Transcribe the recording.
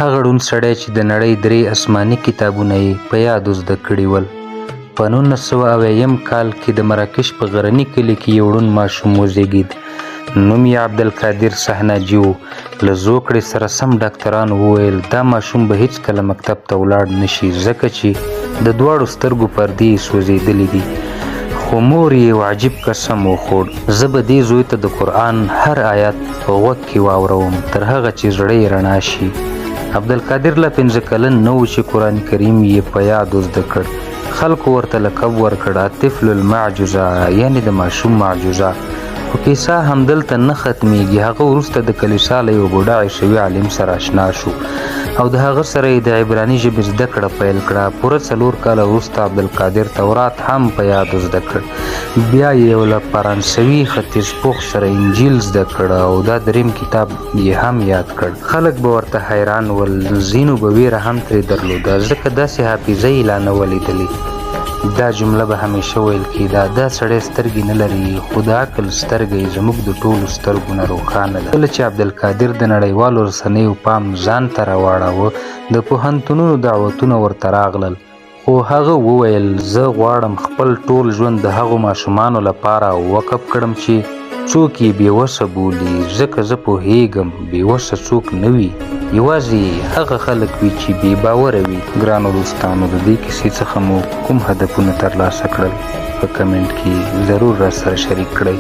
هغه ړوند سړی چې د نړۍ 3 آسماني کتابونه یې په یادو زده کړي ول. په 1980 کال کې د مراکش په غرني کلي کې یو ړوند ماشوم وزېږېد. نوم یې عبدالقادر سهناجي و. له زوکړې سره سم ډاکټرانو وویل دا ماشوم به هیڅکله مکتب ته ولاړ نشي ځکه چې د دواړو سترګو پردې یې سوځېدلې دي. خو مور یې یو عجیب قسم وخوړ، زه به دې زوی ته د قرآن هر آیات په غوږ کې واورم تر هغه چې زړه یې رڼا شي. عبدالقادر لا 15 کلن نه و چې قرآن کریم یې په یادو زده کړ. خلکو ورته لقب ورکړ طفل المعجزه، یعنې د ماشوم معجزه. خو کیسه همدلته نه ختمیږي. هغه وروسته د کلیسا له یو بوډا عیسوي عالم سره اشنا شو او د هغه سره یې د عبراني ژبې زده کړه پیل کړه. پوره 4 کاله وروسته عبدالقادر تورات هم په یادو زده کړ. بیا یې یو له فرانسوي ختیځپوښ سره انجیل زده کړ او دا 3 کتاب یې هم یاد کړ. خلک به ورته حیران ول، ځینو به ویره هم ترې درلوده ځکه داسې حافظه یې لا نه وه لیدلې. دا جمله به همیشه ویل کېده، دا سړی سترګې نه لري خو د عقل سترګه یې زموږ د ټولو سترګو نه روښانه ده. کله چې عبدالقادر د نړیوالو رسنیو پام ځان ته راواړاوه د پوهنتونونو دعوتونه ورته راغلل، خو هغه وویل زه غواړم خپل ټول ژوند د هغو ماشومانو لپاره وقف کړم چې څوک یې بېوسه بولي، ځکه زه پوهیږم بېوسه څوک نه وي، یوازې هغه خلک وي چې بې باوره وي. ګرانو دوستانو، د دې کیسې څخه مو کوم هدفونه ترلاسه کړل په کمنټ کې ضرور را سره شریک کړئ.